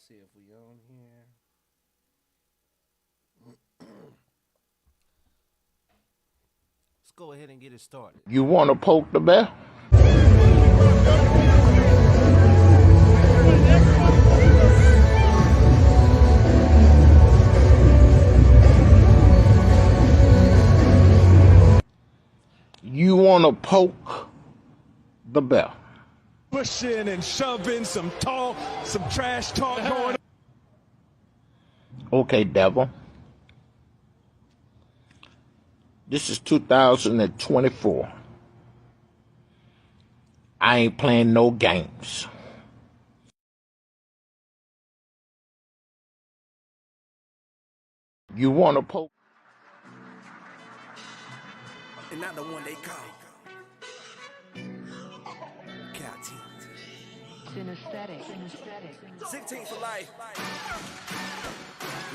see if we on here. Let's go ahead and get it started. You want to poke the bear? You want to poke the bear? Pushing and shoving, some trash talk going on. Okay, devil. This is 2024. I ain't playing no games. You want to poke? And not the one they call Cat. Synesthetic. 16 for life.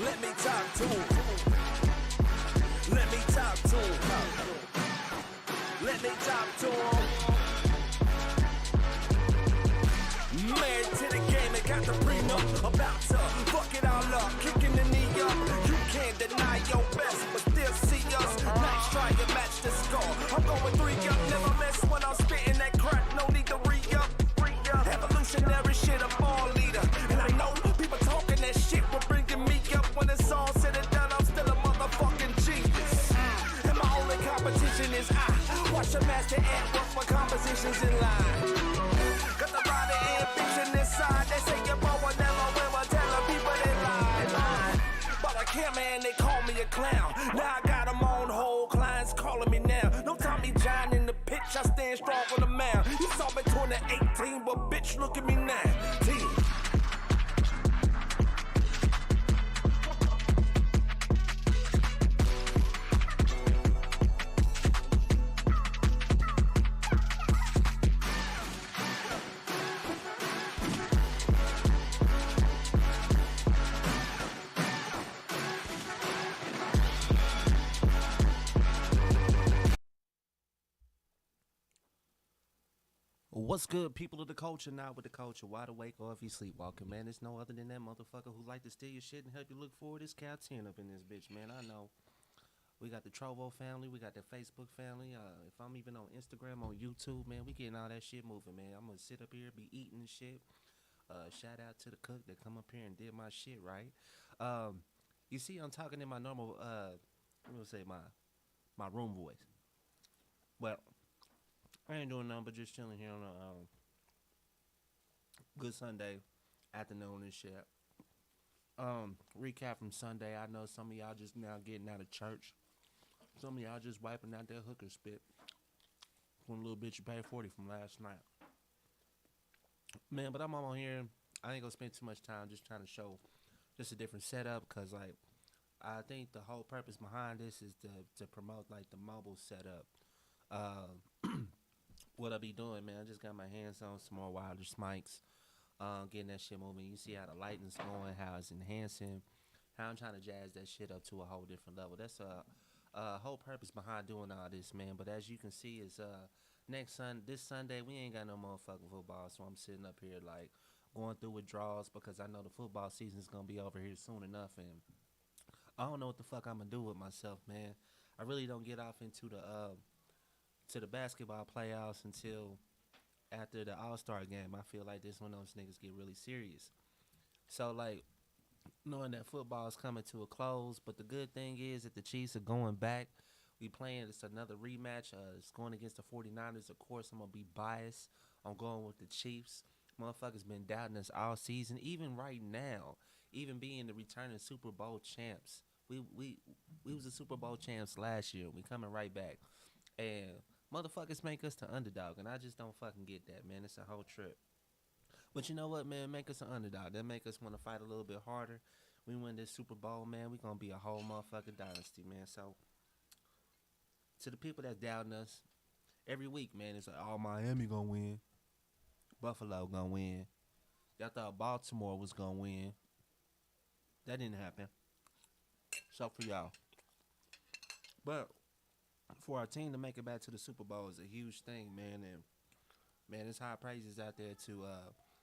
Let me talk to him. Let me talk to him. Let me talk to him. Married to the game and got the prenup. About to fuck it all up. Kicking the knee up. You can't deny your best, but still see us. Nice try to match the score. I'm going 3 up. Never miss when I'm spitting that crack. No need to re-up. Evolutionary shit, a ball leader. And I know people talking that shit will bringing me up. When it's all said and done, I'm still a motherfucking genius. And my only competition is I. Watch a master at work for compositions in line. Got the body ambition inside. They say your boy will never win, but telling people they lie. But I can't, man, they call me a clown. Now I got them on hold, clients calling me now. No Tommy John in the pitch, I stand strong on the mound. You saw me 2018, but bitch, look at me now. Team. What's good, people of the culture? Now with the culture, wide awake or if you sleepwalking, man. It's no other than that motherfucker who like to steal your shit and help you look forward. This Cal 10 up in this bitch, man. I know. We got the Trovo family. We got the Facebook family. If I'm even on Instagram, on YouTube, man, we getting all that shit moving, man. I'm going to sit up here, be eating and shit. Shout out to the cook that come up here and did my shit, right? You see, I'm talking in my normal, I'm going to say my room voice. Well, I ain't doing nothing but just chilling here on a good Sunday afternoon and shit. Recap from Sunday. I know some of y'all just now getting out of church. Some of y'all just wiping out their hooker spit from a little bitch you paid 40 from last night. Man, but I'm on here. I ain't gonna spend too much time just trying to show just a different setup because like I think the whole purpose behind this is to promote like the mobile setup. What I be doing, man, I just got my hands on some more wireless mics, getting that shit moving. You see how the lighting's going, how it's enhancing, how I'm trying to jazz that shit up to a whole different level. That's a whole purpose behind doing all this, man. But as you can see, it's this Sunday we ain't got no motherfucking football, so I'm sitting up here like going through withdrawals because I know the football season's gonna be over here soon enough, and I don't know what the fuck I'm gonna do with myself, man. I really don't get off into the basketball playoffs until after the All-Star game. I feel like this when those niggas get really serious. So, like, knowing that football is coming to a close, but the good thing is that the Chiefs are going back. We playing, it's another rematch. It's going against the 49ers. Of course, I'm going to be biased. I'm going with the Chiefs. Motherfuckers been doubting us all season. Even right now, even being the returning Super Bowl champs. We was the Super Bowl champs last year. We coming right back. And motherfuckers make us the underdog, and I just don't fucking get that, man. It's a whole trip. But you know what, man? Make us an underdog. That make us want to fight a little bit harder. We win this Super Bowl, man. We gonna be a whole motherfucking dynasty, man. So, to the people that's doubting us, every week, man, it's like, oh, Miami gonna win. Buffalo gonna win. Y'all thought Baltimore was gonna win. That didn't happen. So for y'all. But for our team to make it back to the Super Bowl is a huge thing, man. And man, it's high praises out there to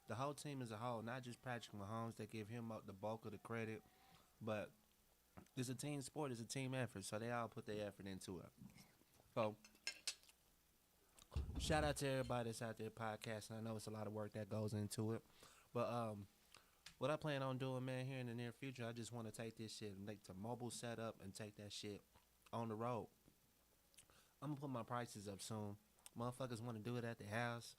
the whole team as a whole, not just Patrick Mahomes, that give him the bulk of the credit, but it's a team sport, it's a team effort, so they all put their effort into it. So, shout out to everybody that's out there podcasting. I know it's a lot of work that goes into it, but what I plan on doing, man, here in the near future, I just want to take this shit and make the mobile setup and take that shit on the road. I'm going to put my prices up soon. Motherfuckers want to do it at the house.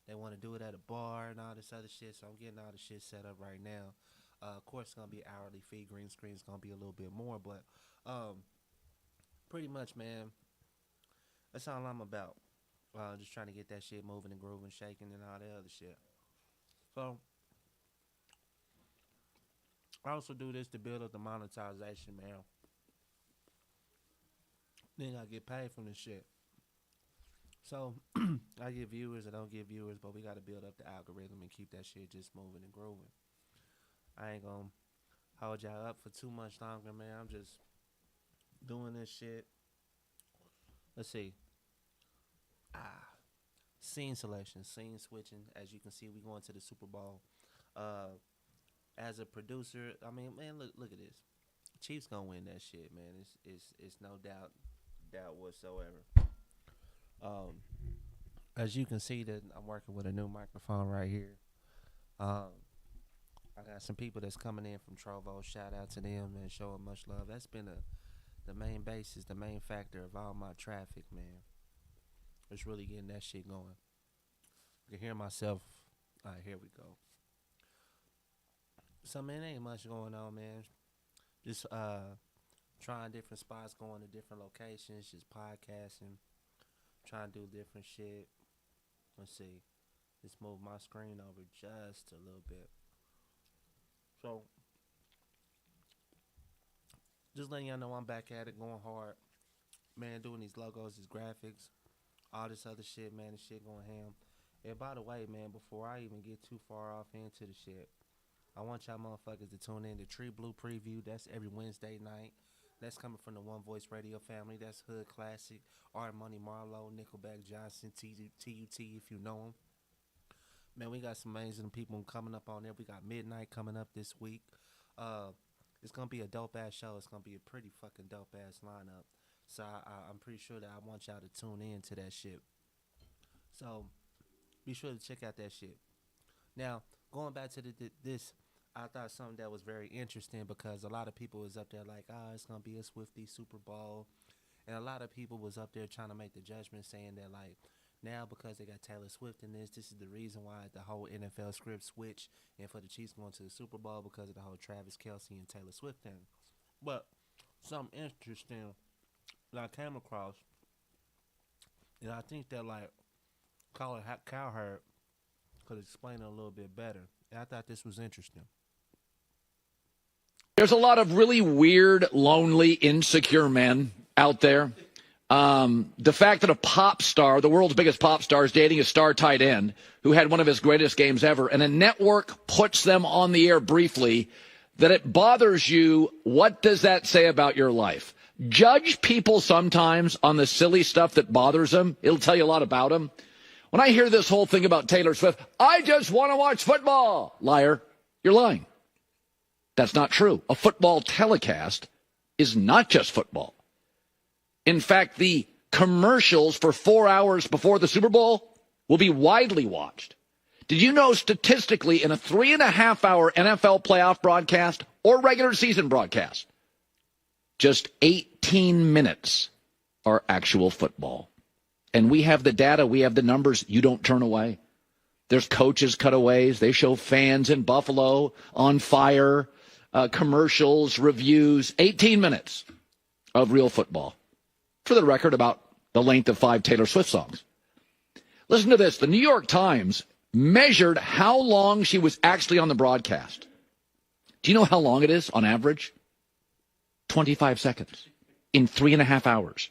They want to do it at a bar and all this other shit, so I'm getting all the shit set up right now. Of course, it's going to be hourly fee. Green screen's going to be a little bit more, but pretty much, man, that's all I'm about. Just trying to get that shit moving and grooving, shaking, and all that other shit. So, I also do this to build up the monetization, man. Then I get paid from this shit. So, I get viewers, I don't get viewers, but we got to build up the algorithm and keep that shit just moving and grooving. I ain't going to hold y'all up for too much longer, man. I'm just doing this shit. Let's see. Scene selection, scene switching. As you can see, we going to the Super Bowl. As a producer, I mean, man, look at this. Chiefs gonna win that shit, man. It's no doubt whatsoever. As you can see, that I'm working with a new microphone right here. I got some people that's coming in from Trovo. Shout out to them, man. Showing much love. That's been the main basis, the main factor of all my traffic, man. It's really getting that shit going. I can hear myself. All right, here we go. So, man, ain't much going on, man. Just trying different spots, going to different locations, just podcasting, trying to do different shit. Let's see. Let's move my screen over just a little bit. So, just letting y'all know I'm back at it, going hard. Man, doing these logos, these graphics, all this other shit, man, this shit going ham. And by the way, man, before I even get too far off into the shit, I want y'all motherfuckers to tune in to Tree Blue Preview. That's every Wednesday night. That's coming from the One Voice Radio family. That's Hood Classic, Art Money Marlowe, Nickelback Johnson, TUT if you know him. Man, we got some amazing people coming up on there. We got Midnight coming up this week. It's going to be a dope-ass show. It's going to be a pretty fucking dope-ass lineup. So I'm pretty sure that I want y'all to tune in to that shit. So be sure to check out that shit. Now, going back to this, I thought something that was very interesting because a lot of people was up there like, it's going to be a Swiftie Super Bowl. And a lot of people was up there trying to make the judgment saying that, like, now because they got Taylor Swift in this is the reason why the whole NFL script switched and for the Chiefs going to the Super Bowl because of the whole Travis Kelce and Taylor Swift thing. But something interesting that I came across, and I think that, like, Colin Cowherd could explain it a little bit better. And I thought this was interesting. There's a lot of really weird, lonely, insecure men out there. The fact that a pop star, the world's biggest pop star, is dating a star tight end who had one of his greatest games ever, and a network puts them on the air briefly, that it bothers you, what does that say about your life? Judge people sometimes on the silly stuff that bothers them. It'll tell you a lot about them. When I hear this whole thing about Taylor Swift, I just want to watch football. Liar. You're lying. That's not true. A football telecast is not just football. In fact, the commercials for 4 hours before the Super Bowl will be widely watched. Did you know statistically in a 3.5-hour NFL playoff broadcast or regular season broadcast, just 18 minutes are actual football? And we have the data, we have the numbers. You don't turn away. There's coaches cutaways. They show fans in Buffalo on fire, commercials, reviews, 18 minutes of real football. For the record, about the length of 5 Taylor Swift songs. Listen to this. The New York Times measured how long she was actually on the broadcast. Do you know how long it is on average? 25 seconds in 3.5 hours.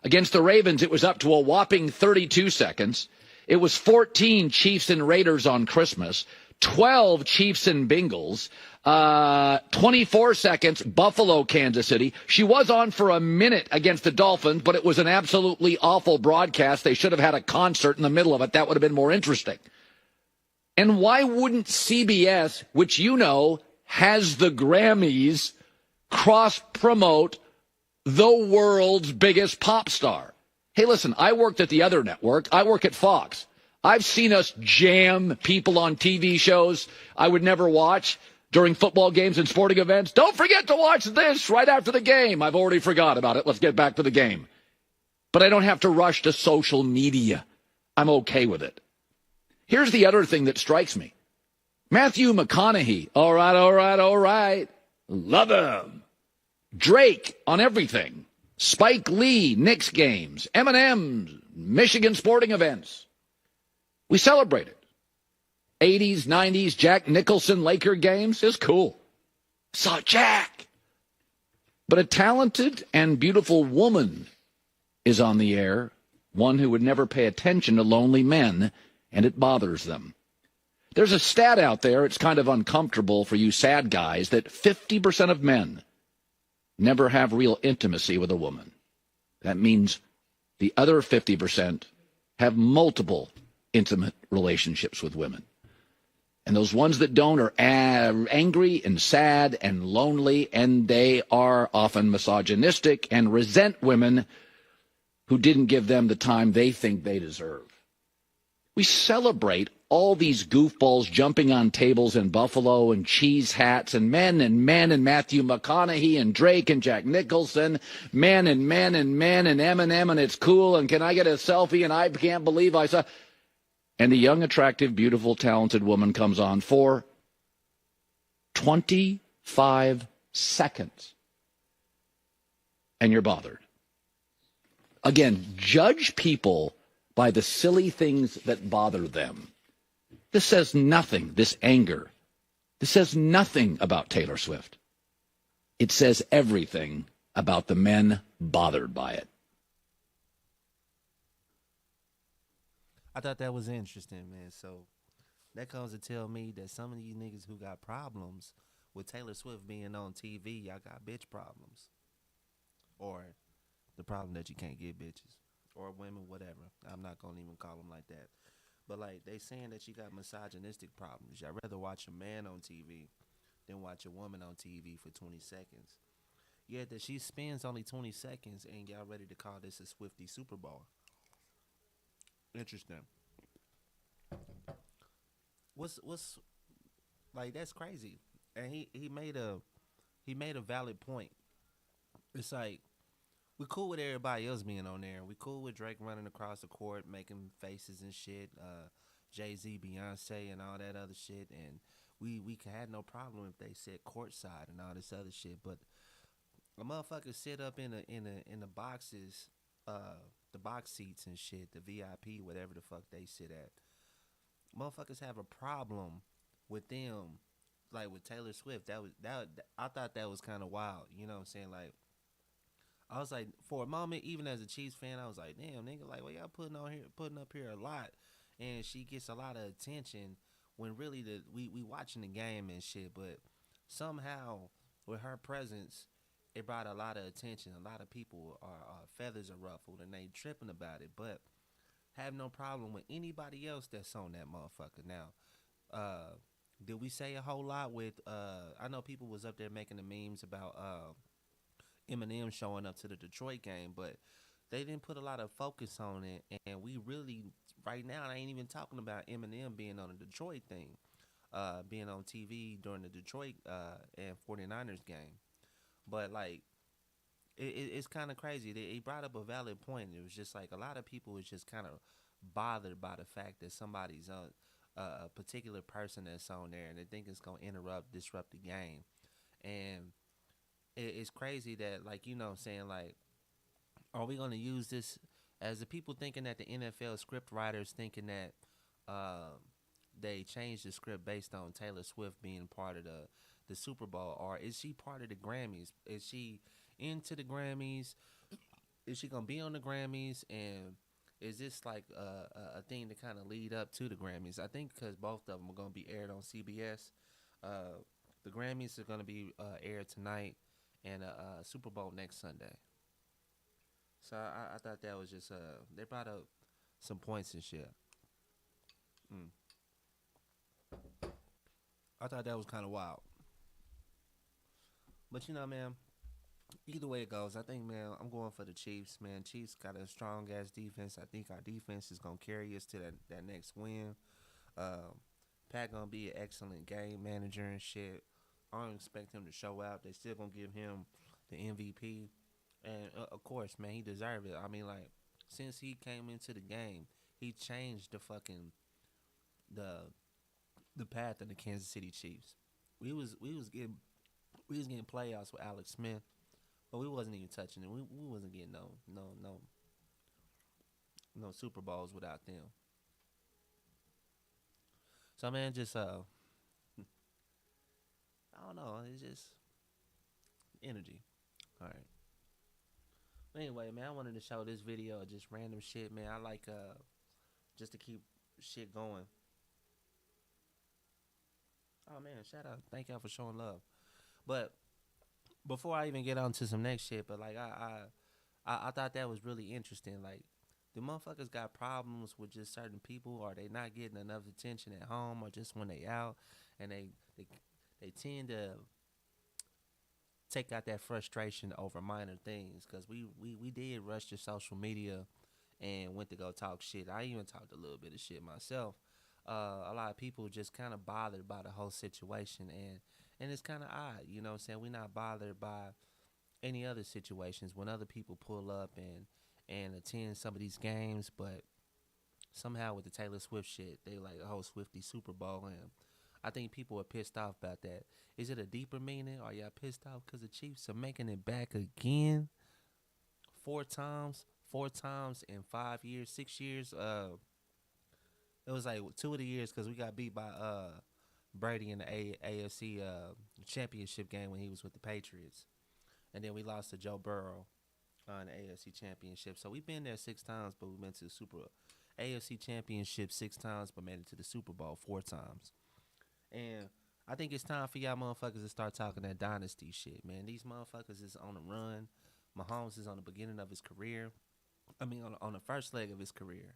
Against the Ravens, it was up to a whopping 32 seconds. It was 14 Chiefs and Raiders on Christmas, 12 Chiefs and Bengals, 24 seconds, Buffalo, Kansas City. She was on for a minute against the Dolphins, but it was an absolutely awful broadcast. They should have had a concert in the middle of it. That would have been more interesting. And why wouldn't CBS, which you know has the Grammys, cross-promote the world's biggest pop star? Hey, listen, I worked at the other network. I work at Fox. I've seen us jam people on TV shows I would never watch during football games and sporting events. Don't forget to watch this right after the game. I've already forgot about it. Let's get back to the game. But I don't have to rush to social media. I'm okay with it. Here's the other thing that strikes me. Matthew McConaughey. All right. Love him. Drake on everything. Spike Lee, Knicks games. Eminem, Michigan sporting events. We celebrate it. 80s, 90s, Jack Nicholson Laker games is cool. Saw Jack. But a talented and beautiful woman is on the air, one who would never pay attention to lonely men, and it bothers them. There's a stat out there, it's kind of uncomfortable for you sad guys, that 50% of men never have real intimacy with a woman. That means the other 50% have multiple intimate relationships with women. And those ones that don't are angry and sad and lonely, and they are often misogynistic and resent women who didn't give them the time they think they deserve. We celebrate all these goofballs jumping on tables in Buffalo and cheese hats and men and Matthew McConaughey and Drake and Jack Nicholson, men and Eminem, and it's cool, and can I get a selfie, and I can't believe I saw. And the young, attractive, beautiful, talented woman comes on for 25 seconds. And you're bothered. Again, judge people by the silly things that bother them. This says nothing, this anger. This says nothing about Taylor Swift. It says everything about the men bothered by it. I thought that was interesting, man. So that comes to tell me that some of these niggas who got problems with Taylor Swift being on TV, y'all got bitch problems. Or the problem that you can't get bitches. Or women, whatever. I'm not going to even call them like that. But, like, they saying that you got misogynistic problems. Y'all rather watch a man on TV than watch a woman on TV for 20 seconds. Yet that she spends only 20 seconds and y'all ready to call this a Swiftie Superbowl. Interesting. What's like, that's crazy. And he made a valid point. It's like, we cool with everybody else being on there. We cool with Drake running across the court, making faces and shit. Jay-Z, Beyonce, and all that other shit. And we had no problem if they said courtside and all this other shit. But a motherfucker sit up in the boxes, the box seats and shit, the VIP, whatever the fuck they sit at. Motherfuckers have a problem with them, like with Taylor Swift. I thought that was kind of wild. You know what I'm saying? Like, I was like, for a moment, even as a Chiefs fan, I was like, damn, nigga, like, what y'all putting up here a lot, and she gets a lot of attention when really we watching the game and shit, but somehow with her presence, it brought a lot of attention. A lot of people are feathers are ruffled and they tripping about it, but have no problem with anybody else that's on that motherfucker. Now, did we say a whole lot with? I know people was up there making the memes about Eminem showing up to the Detroit game, but they didn't put a lot of focus on it. And we really, right now, I ain't even talking about Eminem being on the Detroit thing, being on TV during the Detroit and 49ers game. But, like, it's kind of crazy. He brought up a valid point. It was just like a lot of people was just kind of bothered by the fact that somebody's on a particular person that's on there and they think it's going to disrupt the game. And it's crazy that, like, you know what I'm saying, like, are we going to use this as the people thinking that the NFL script writers thinking that they changed the script based on Taylor Swift being part of the Super Bowl, or is she part of the Grammys? Is she into the Grammys? Is she going to be on the Grammys? And is this like a thing to kind of lead up to the Grammys? I think because both of them are going to be aired on CBS. The Grammys are going to be aired tonight, and Super Bowl next Sunday. So I thought that was just they brought up some points and shit. I thought that was kind of wild. But man, either way it goes, I think, man, I'm going for the Chiefs, man. Chiefs got a strong ass defense. I think our defense is gonna carry us to that next win. Pat gonna be an excellent game manager and shit. I don't expect him to show out. They still gonna give him the MVP, and of course, man, he deserved it. I mean, like, since he came into the game, he changed the the path of the Kansas City Chiefs. We was getting playoffs with Alex Smith, but we wasn't even touching it. We wasn't getting no Super Bowls without them. So, man, just I don't know. It's just energy. All right. But anyway, man, I wanted to show this video of just random shit, man. I like just to keep shit going. Oh man, shout out! Thank y'all for showing love. But before I even get on to some next shit, but like I thought that was really interesting. Like, the motherfuckers got problems with just certain people, or they not getting enough attention at home, or just when they out, and they tend to take out that frustration over minor things. Cause we did rush to social media and went to go talk shit. I even talked a little bit of shit myself. A lot of people just kind of bothered by the whole situation, and it's kind of odd, you know what I'm saying? We're not bothered by any other situations when other people pull up and attend some of these games, but somehow with the Taylor Swift shit, they like the whole Swiftie Super Bowl, and I think people are pissed off about that. Is it a deeper meaning? Are y'all pissed off because the Chiefs are making it back again? Four times in 5 years, 6 years. It was like 2 of the years because we got beat by Brady in the AFC championship game when he was with the Patriots. And then we lost to Joe Burrow in the AFC championship. So we've been there 6 times, but we went to the AFC championship 6 times, but made it to the Super Bowl 4 times. And I think it's time for y'all motherfuckers to start talking that dynasty shit, man. These motherfuckers is on the run. Mahomes is on the beginning of his career. I mean, on the first leg of his career.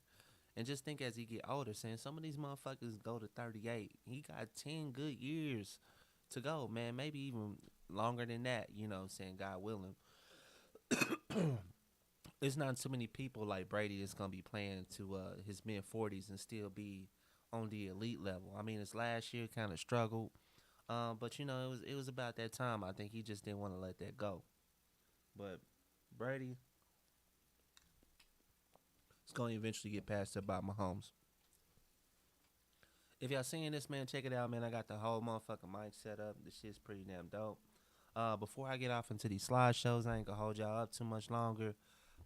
And just think as he get older, saying some of these motherfuckers go to 38. He got 10 good years to go, man. Maybe even longer than that, you know what I'm saying, God willing. There's not too many people like Brady that's going to be playing to his mid-40s and still be on the elite level. I mean, his last year kind of struggled. But, it was about that time. I think he just didn't want to let that go. But Brady is going to eventually get passed up by Mahomes. If y'all seeing this, man, check it out, man. I got the whole motherfucking mic set up. This shit's pretty damn dope. Before I get off into these slideshows, I ain't going to hold y'all up too much longer.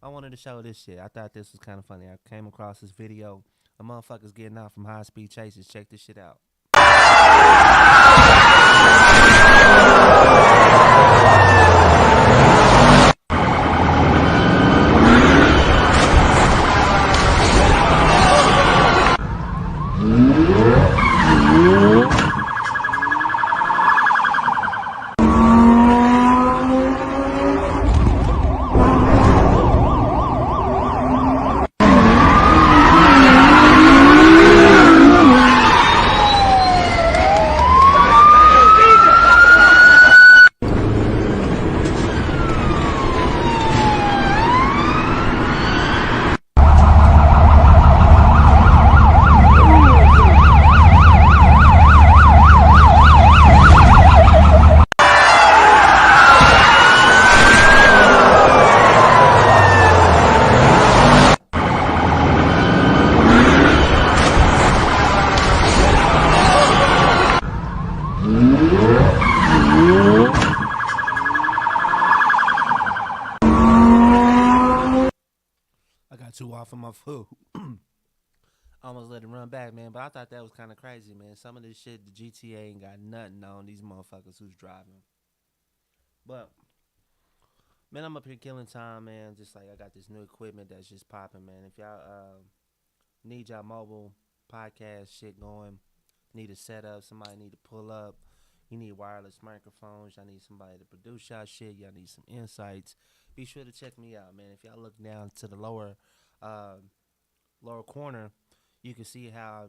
I wanted to show this shit. I thought this was kind of funny. I came across this video of motherfuckers getting out from high-speed chases. Check this shit out. Too off of my foot. Almost let it run back, man. But I thought that was kind of crazy, man. Some of this shit, the GTA ain't got nothing on these motherfuckers who's driving. But, man, I'm up here killing time, man. Just like I got this new equipment that's just popping, man. If y'all need y'all mobile podcast shit going, need a setup, somebody need to pull up, you need wireless microphones, y'all need somebody to produce y'all shit, y'all need some insights, be sure to check me out, man. If y'all look down to the lower corner, you can see how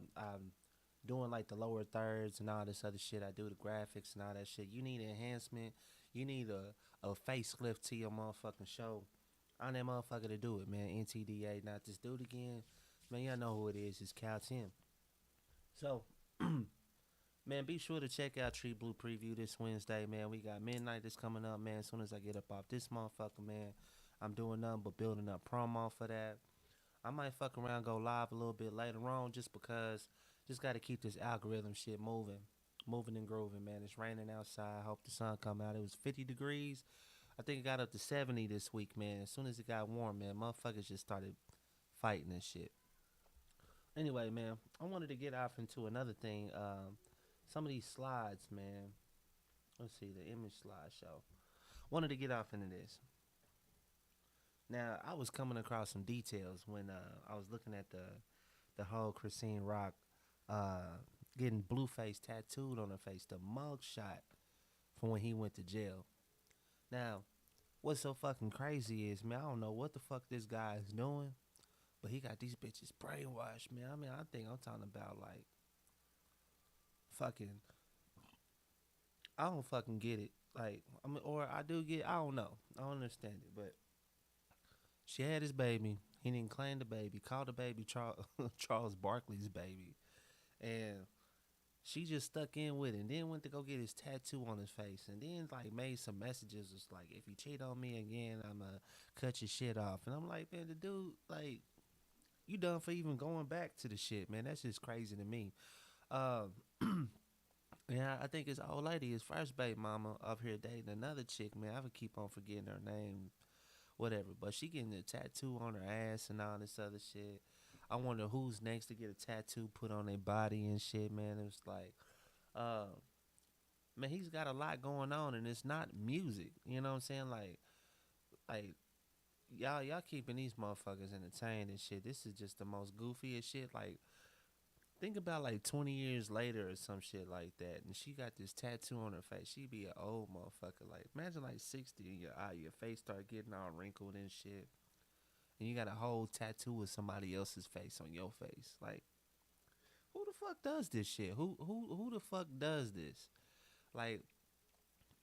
doing like the lower thirds and all this other shit. I do the graphics and all that shit. You need enhancement. You need a facelift to your motherfucking show. I'm that motherfucker to do it, man. NTDA, not this dude again. Man, y'all know who it is. It's Cal Tim. So, man, be sure to check out Tree Blue Preview this Wednesday, man. We got Midnight that's coming up, man. As soon as I get up off this motherfucker, man, I'm doing nothing but building up promo for that. I might fuck around, go live a little bit later on just because, just got to keep this algorithm shit moving and grooving, man. It's raining outside. Hope the sun come out. It was 50 degrees. I think it got up to 70 this week, man. As soon as it got warm, man, motherfuckers just started fighting and shit. Anyway, man, I wanted to get off into another thing. Some of these slides, man. Let's see, the image slideshow. Wanted to get off into this. Now, I was coming across some details when I was looking at the whole Christine Rock getting BlueFace tattooed on her face, the mug shot from when he went to jail. Now, what's so fucking crazy is, man, I don't know what the fuck this guy is doing, but he got these bitches brainwashed, man. I mean, I think I'm talking about like fucking, I don't fucking get it. Like, I mean, or I do get, I don't know. I don't understand it, but she had his baby. He didn't claim the baby, called the baby Charles Barkley's baby. And she just stuck in with it and then went to go get his tattoo on his face and then like made some messages. It's like, if you cheat on me again, I'ma cut your shit off. And I'm like, man, the dude, like, you done for even going back to the shit, man. That's just crazy to me. Yeah, I think his old lady, his first baby mama, up here dating another chick, man. I would keep on forgetting her name, whatever. But she getting a tattoo on her ass and all this other shit. I wonder who's next to get a tattoo put on their body and shit, man. It was like, man, he's got a lot going on, and it's not music. You know what I'm saying? Like y'all keeping these motherfuckers entertained and shit. This is just the most goofiest shit. Like, think about like 20 years later or some shit like that, and she got this tattoo on her face. She be an old motherfucker. Like, imagine like 60 and your face start getting all wrinkled and shit. And you got a whole tattoo with somebody else's face on your face. Like, who the fuck does this shit? Who the fuck does this? Like,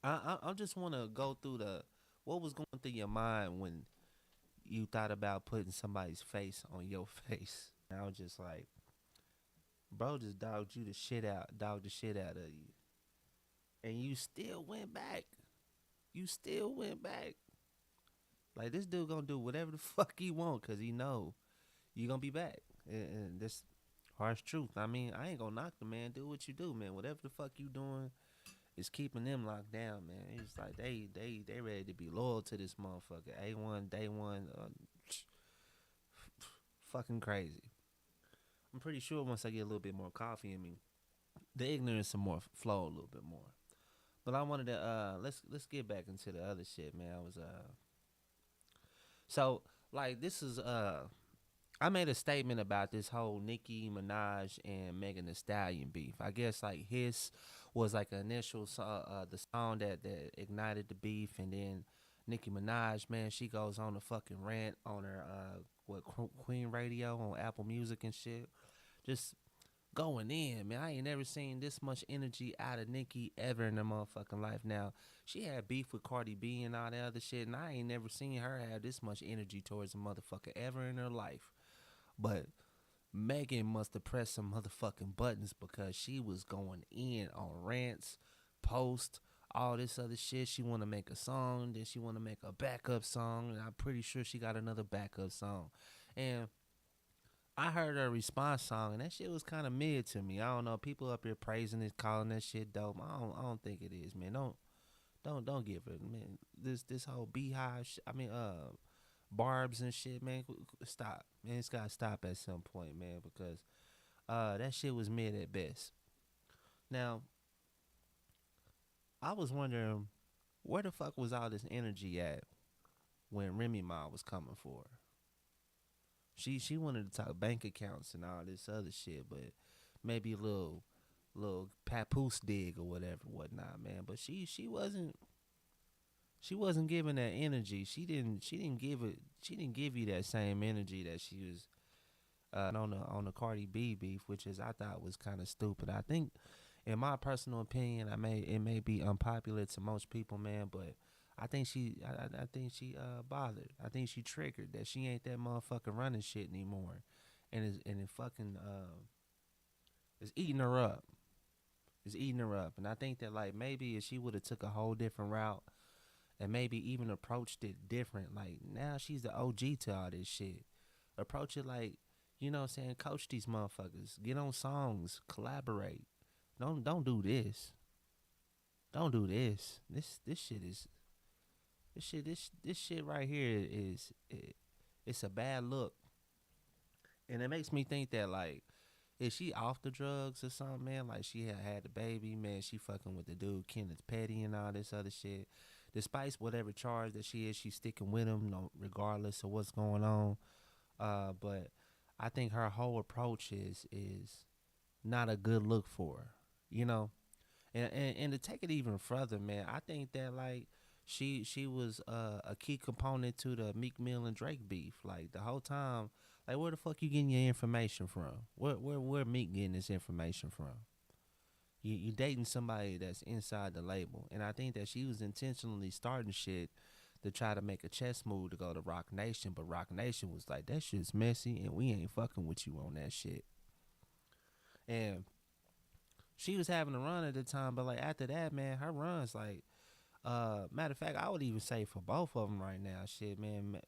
I just want to go through what was going through your mind when you thought about putting somebody's face on your face. And I was just like, bro, just dogged the shit out of you, and you still went back. Like, this dude gonna do whatever the fuck he want, cause he know you gonna be back. And this harsh truth. I mean, I ain't gonna knock the man. Do what you do, man. Whatever the fuck you doing is keeping them locked down, man. It's like they ready to be loyal to this motherfucker. A1, day one, fucking crazy. I'm pretty sure once I get a little bit more coffee in me, the ignorance will more flow a little bit more. But I wanted to let's get back into the other shit, man. I was So, like, this is, I made a statement about this whole Nicki Minaj and Megan Thee Stallion beef. I guess, like, his was, like, an initial, the song that ignited the beef, and then Nicki Minaj, man, she goes on a fucking rant on her, Queen Radio on Apple Music and shit. Just going in, man. I ain't never seen this much energy out of Nicki ever in her motherfucking life. Now, she had beef with Cardi B and all that other shit, and I ain't never seen her have this much energy towards a motherfucker ever in her life. But Megan must have pressed some motherfucking buttons, because she was going in on rants, posts, all this other shit. She want to make a song, then she want to make a backup song, and I'm pretty sure she got another backup song. And I heard her response song, and that shit was kind of mid to me. I don't know. People up here praising it, calling that shit dope. I don't think it is, man. Don't give it, man. This whole beehive, barbs and shit, man. Stop, man. It's gotta stop at some point, man, because that shit was mid at best. Now, I was wondering, where the fuck was all this energy at when Remy Ma was coming for her? She wanted to talk bank accounts and all this other shit, but maybe a little papoose dig or whatnot, man. But she wasn't giving that energy. She didn't give you that same energy that she was On the Cardi B beef, which is I thought was kind of stupid. I think, in my personal opinion, it may be unpopular to most people, man, but I think she bothered. I think she triggered that she ain't that motherfucker running shit anymore, and it fucking is eating her up. It's eating her up, and I think that like maybe if she would have took a whole different route and maybe even approached it different, like now she's the OG to all this shit. Approach it like, you know what I'm saying, coach these motherfuckers. Get on songs, collaborate. Don't do this. Don't do this. This shit right here it's a bad look. And it makes me think that like, is she off the drugs or something, man? Like she had the baby, man. She fucking with the dude Kenneth Petty and all this other shit. Despite whatever charge that she is, she's sticking with him, no, regardless of what's going on. But I think her whole approach is not a good look for her, you know. And to take it even further, man, I think that like she was a key component to the Meek Mill and Drake beef. Like the whole time, like where the fuck you getting your information from? Where Meek getting this information from? You dating somebody that's inside the label, and I think that she was intentionally starting shit to try to make a chess move to go to Rock Nation, but Rock Nation was like, that shit's messy, and we ain't fucking with you on that shit. And she was having a run at the time, but like after that, man, her runs like, matter of fact, I would even say for both of them right now, shit, man.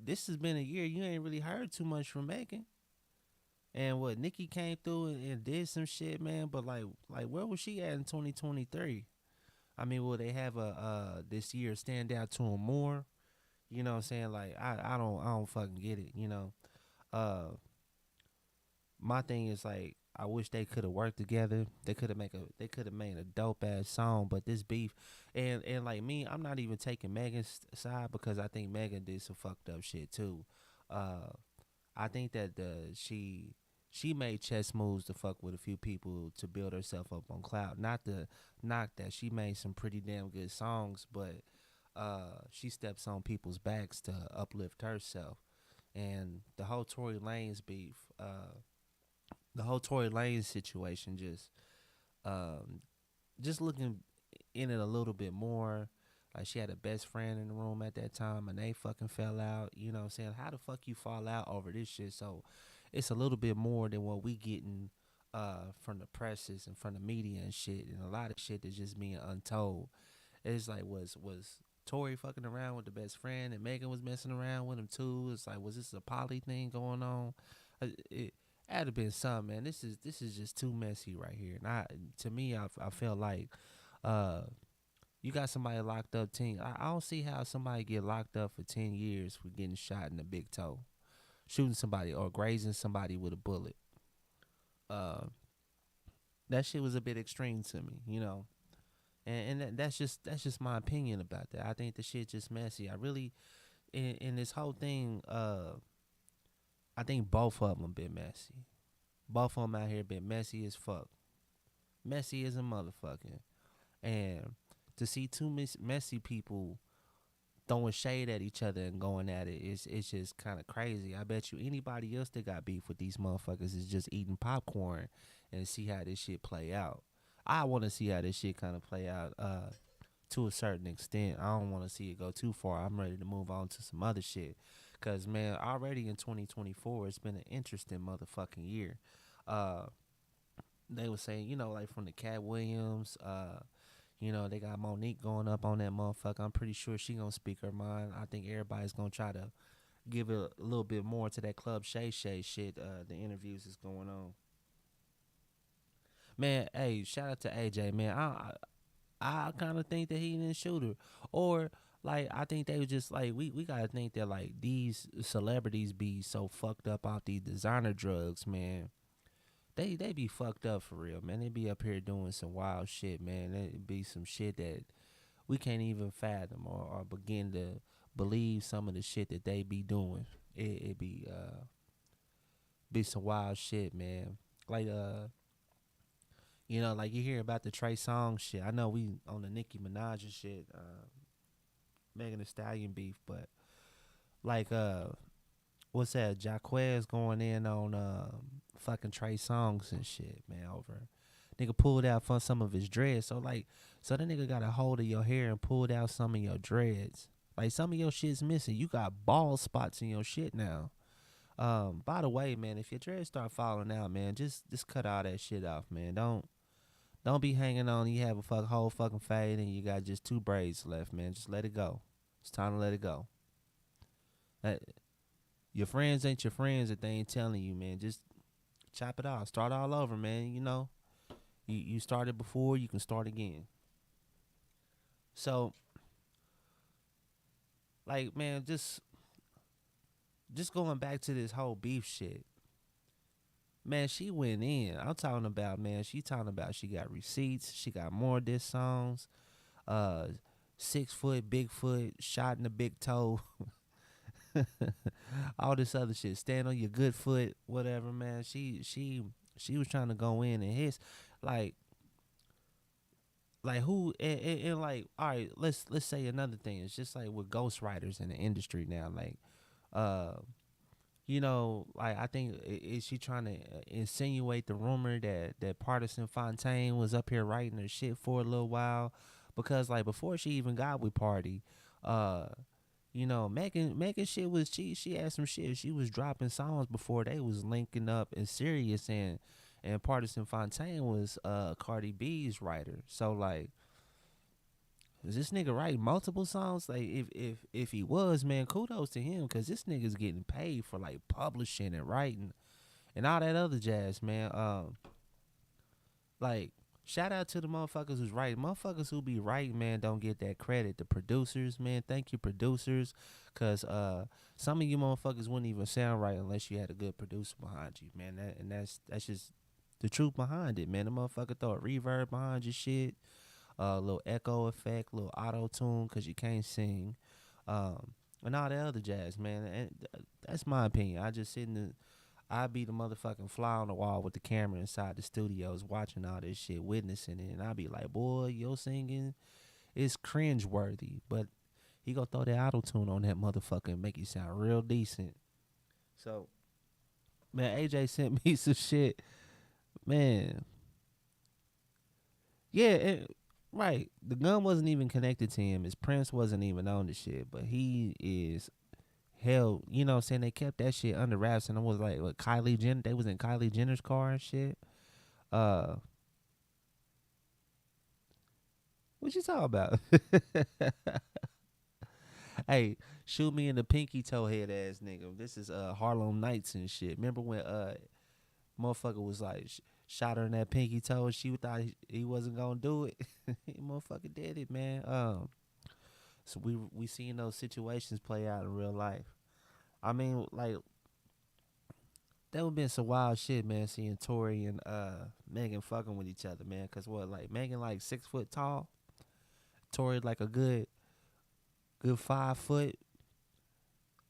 This has been a year you ain't really heard too much from Megan. And what Nikki came through and did some shit, man. But like where was she at in 2023? I mean, will they have a this year stand out to him more? You know what I'm saying? Like I don't fucking get it. You know, my thing is like I wish they could have worked together. They could have made a dope ass song. But this beef, and like me, I'm not even taking Megan's side because I think Megan did some fucked up shit too. I think that she made chess moves to fuck with a few people to build herself up on clout. Not to knock that, she made some pretty damn good songs, but she steps on people's backs to uplift herself. And the whole Tory Lanez beef, the whole Tory Lanez situation, just looking in it a little bit more. Like she had a best friend in the room at that time, and they fucking fell out. You know what I'm saying? How the fuck you fall out over this shit? So it's a little bit more than what we getting from the presses and from the media and shit, and a lot of shit that's just being untold. It's like was Tory fucking around with the best friend, and Megan was messing around with him too? It's like, was this a poly thing going on? It had to been something, man. This is just too messy right here. And to me, I felt like you got somebody locked up 10. I don't see how somebody get locked up for 10 years for getting shot in the big toe, shooting somebody or grazing somebody with a bullet. That shit was a bit extreme to me, you know. And that's just my opinion about that. I think the shit just messy. I really, in this whole thing, I think both of them been messy. Both of them out here been messy as fuck. Messy as a motherfucker. And to see two messy people throwing shade at each other and going at it, it's just kind of crazy. I bet you anybody else that got beef with these motherfuckers is just eating popcorn and see how this shit play out. I want to see how this shit kind of play out to a certain extent. I don't want to see it go too far. I'm ready to move on to some other shit. Because, man, already in 2024, it's been an interesting motherfucking year. They were saying, you know, like from the Cat Williams, you know, they got Monique going up on that motherfucker. I'm pretty sure she gonna speak her mind. I think everybody's gonna try to give it a little bit more to that Club Shay Shay shit. The interviews is going on. Man, hey, shout out to AJ, man. I kind of think that he didn't shoot her, or like I think they was just like we gotta think that like these celebrities be so fucked up off these designer drugs, man. They be fucked up for real, man. They be up here doing some wild shit, man. It be some shit that we can't even fathom or begin to believe some of the shit that they be doing. It be some wild shit, man. Like you know, like you hear about the Trey Songz shit. I know we on the Nicki Minaj and shit, Megan Thee Stallion beef, but like what's that? Jaquez going in on fucking Trey Songs and shit, man. Over nigga pulled out from some of his dreads. So that nigga got a hold of your hair and pulled out some of your dreads. Like some of your shit's missing. You got bald spots in your shit now. By the way, man, if your dreads start falling out, man, just cut all that shit off, man. Don't be hanging on. You have a whole fucking fade and you got just 2 braids left, man. Just let it go. It's time to let it go. Your friends ain't your friends if they ain't telling you, man. Just chop it off. Start all over, man. You know, you started before, you can start again. So, like, man, just going back to this whole beef shit. Man, she went in. I'm talking about, man, she got receipts. She got more diss songs. 6 foot, Bigfoot, shot in the big toe. All this other shit. Stand on your good foot, whatever, man. She was trying to go in and his like who and like, all right, let's say another thing. It's just like with ghostwriters in the industry now, like you know, like I think is she trying to insinuate the rumor that Partisan Fontaine was up here writing her shit for a little while, because like before she even got with Party, you know, Megan shit was she had some shit. She was dropping songs before they was linking up and serious, and Partisan Fontaine was Cardi B's writer. So like, is this nigga writing multiple songs? Like if he was, man, kudos to him, cause this nigga's getting paid for like publishing and writing and all that other jazz, man. Like, shout out to the motherfuckers who's writing. Motherfuckers who be writing, man, don't get that credit. The producers, man, thank you, producers, cause some of you motherfuckers wouldn't even sound right unless you had a good producer behind you, man. That's just the truth behind it, man. The motherfucker throw a reverb behind your shit, a little echo effect, little auto tune, cause you can't sing, and all that other jazz, man. And that's my opinion. I just sit in the, I be the motherfucking fly on the wall with the camera inside the studios, watching all this shit, witnessing it, and I be like, boy, your singing is cringe worthy, but he gonna throw that auto tune on that motherfucker and make you sound real decent. So, man, AJ sent me some shit, man. Yeah, right. The gun wasn't even connected to him. His Prince wasn't even on the shit, but he is hell. You know what I'm saying? They kept that shit under wraps, and I was like, what, Kylie Jenner? They was in Kylie Jenner's car and shit. What you talking about? Hey, shoot me in the pinky toe head ass nigga. This is Harlem Nights and shit. Remember when motherfucker was like shot her in that pinky toe and she thought he wasn't gonna do it. He motherfucker did it, man. So we seen those situations play out in real life. I mean, like, that would been some wild shit, man, seeing Tory and Megan fucking with each other, man. Cause what, like, Megan like 6 foot tall, Tory like a good 5 foot.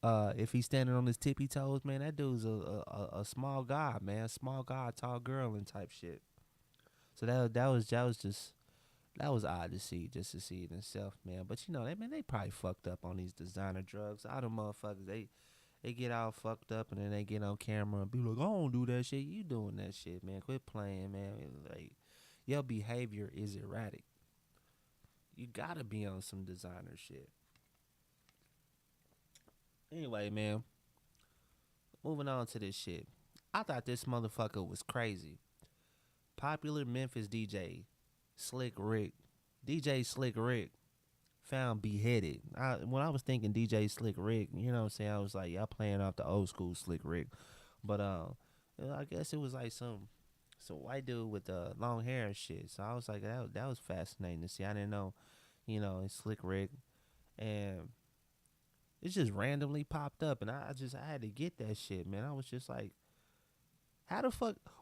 If he's standing on his tippy toes, man, that dude's a small guy, man, small guy, tall girl and type shit. So that was odd to see, just to see it itself, man. But you know, they probably fucked up on these designer drugs. All them motherfuckers, they get all fucked up and then they get on camera and be like, I don't do that shit. You doing that shit, man. Quit playing, man. Like, your behavior is erratic. You gotta be on some designer shit. Anyway, man, moving on to this shit. I thought this motherfucker was crazy. Popular Memphis DJ, DJ Slick Rick, found beheaded. When I was thinking DJ Slick Rick, you know what I'm saying, I was like, y'all playing off the old school Slick Rick. But I guess it was like some white dude with long hair and shit. So I was like, that was fascinating to see. I didn't know, you know, it's Slick Rick, and it just randomly popped up, and I had to get that shit, man. I was just like,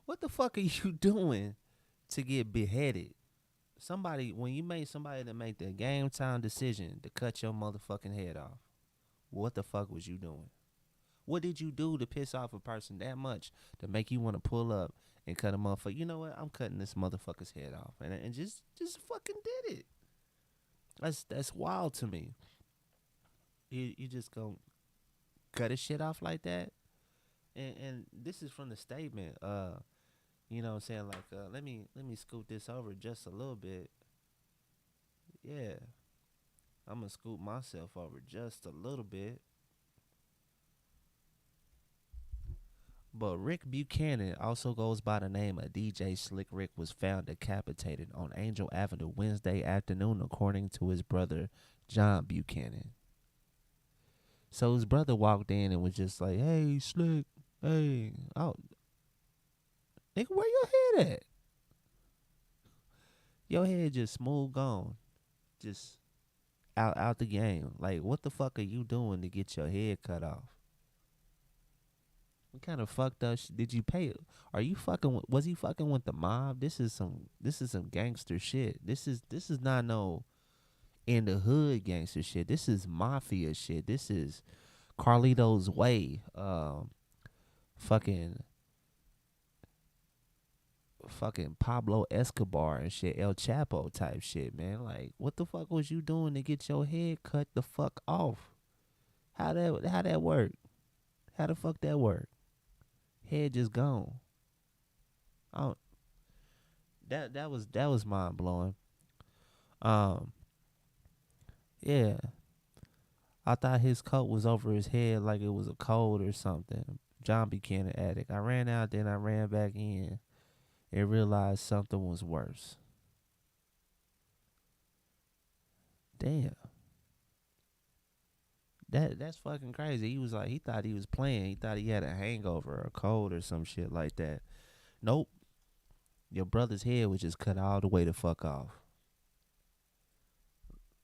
what the fuck are you doing to get beheaded? When you made somebody to make the game time decision to cut your motherfucking head off, what the fuck was you doing? What did you do to piss off a person that much to make you want to pull up and cut a motherfucker? You know what? I'm cutting this motherfucker's head off, and just fucking did it. That's wild to me. You just go cut his shit off like that. And this is from the statement. You know what I'm saying? Like, let me scoot this over just a little bit. Yeah. I'm gonna scoot myself over just a little bit. But Rick Buchanan, also goes by the name of DJ Slick Rick, was found decapitated on Angel Avenue Wednesday afternoon, according to his brother, John Buchanan. So his brother walked in and was just like, "Hey, Slick, hey, oh, nigga, where your head at? Your head just smooth gone, just out the game. Like, what the fuck are you doing to get your head cut off? What kind of fucked up did you pay? Are you fucking? Was he fucking with the mob? This is some gangster shit. This is not no in the hood gangster shit. This is mafia shit. This is Carlito's Way. Fucking Pablo Escobar and shit, El Chapo type shit, man. Like, what the fuck was you doing to get your head cut the fuck off? How that work? How the fuck that work? Head just gone. That was mind blowing. Yeah. I thought his coat was over his head like it was a cold or something. John Buchanan addict. I ran out, then I ran back in and realized something was worse. Damn. That's fucking crazy. He was like, he thought he was playing. He thought he had a hangover or a cold or some shit like that. Nope. Your brother's head was just cut all the way the fuck off.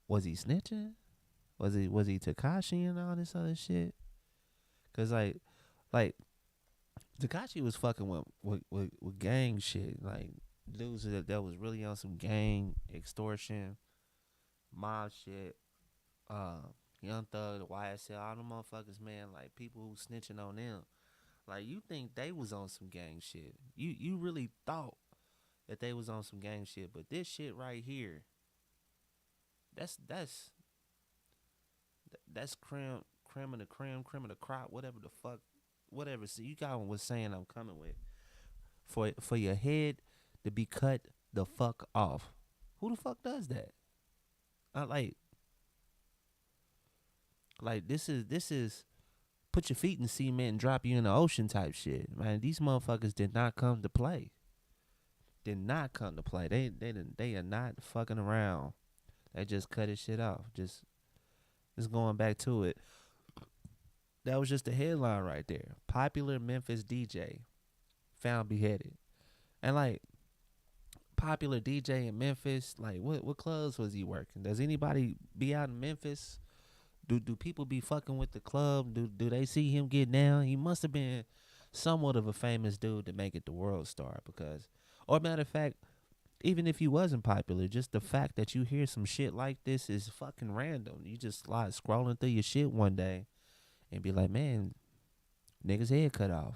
Was he snitching? Was he Tekashi and all this other shit? Cause like Tekashi was fucking with gang shit. Like dudes that was really on some gang extortion, mob shit. Young Thug, the YSL, all them motherfuckers, man. Like people who snitching on them. Like you think they was on some gang shit? You really thought that they was on some gang shit? But this shit right here, that's creme of the crop, whatever the fuck, whatever. See, you got what was saying I'm coming with. For your head to be cut the fuck off. Who the fuck does that? Like this is put your feet in cement and drop you in the ocean type shit. Man, these motherfuckers did not come to play. They are not fucking around. They just cut his shit off. Just going back to it. That was just the headline right there. Popular Memphis DJ found beheaded. And like popular DJ in Memphis, like what clubs was he working? Does anybody be out in Memphis? Do people be fucking with the club? Do they see him get down? He must have been somewhat of a famous dude to make it the world star, because, or matter of fact, even if he wasn't popular, just the fact that you hear some shit like this is fucking random. You just slide scrolling through your shit one day and be like, man, nigga's head cut off.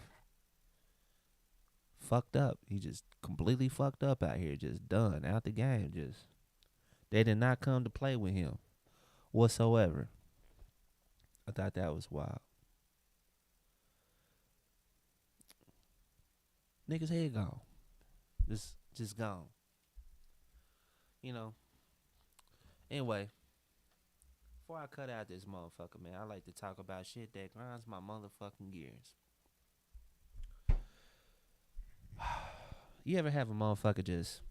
Fucked up. He just completely fucked up out here. Just done. Out the game. Just, they did not come to play with him whatsoever. I thought that was wild. Nigga's head gone. Just gone. You know. Anyway, before I cut out this motherfucker, man, I like to talk about shit that grinds my motherfucking gears. You ever have a motherfucker just,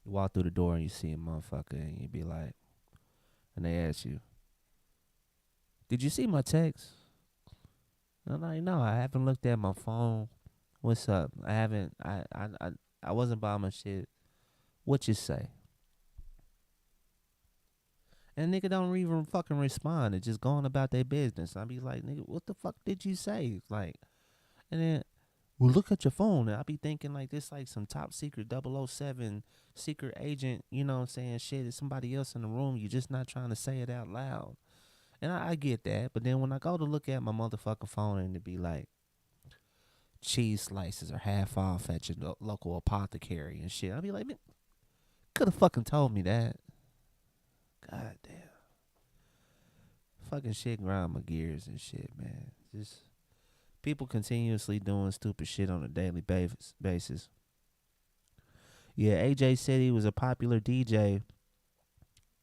you walk through the door and you see a motherfucker and you be like, and they ask you, did you see my text? I'm like, no, I haven't looked at my phone. What's up? I wasn't by my shit. What you say? And nigga don't even fucking respond. It's just going about their business. I be like, nigga, what the fuck did you say? Like, and then, well, look at your phone. And I be thinking like this, like some top secret 007 secret agent, you know what I'm saying? Shit, it's somebody else in the room. You're just not trying to say it out loud. And I get that. But then when I go to look at my motherfucking phone and it be like, cheese slices are half off at your local apothecary and shit, I be like, man, could have fucking told me that. God damn. fucking shit grind my gears and shit, man. Just people continuously doing stupid shit on a daily basis. Yeah, AJ said he was a popular DJ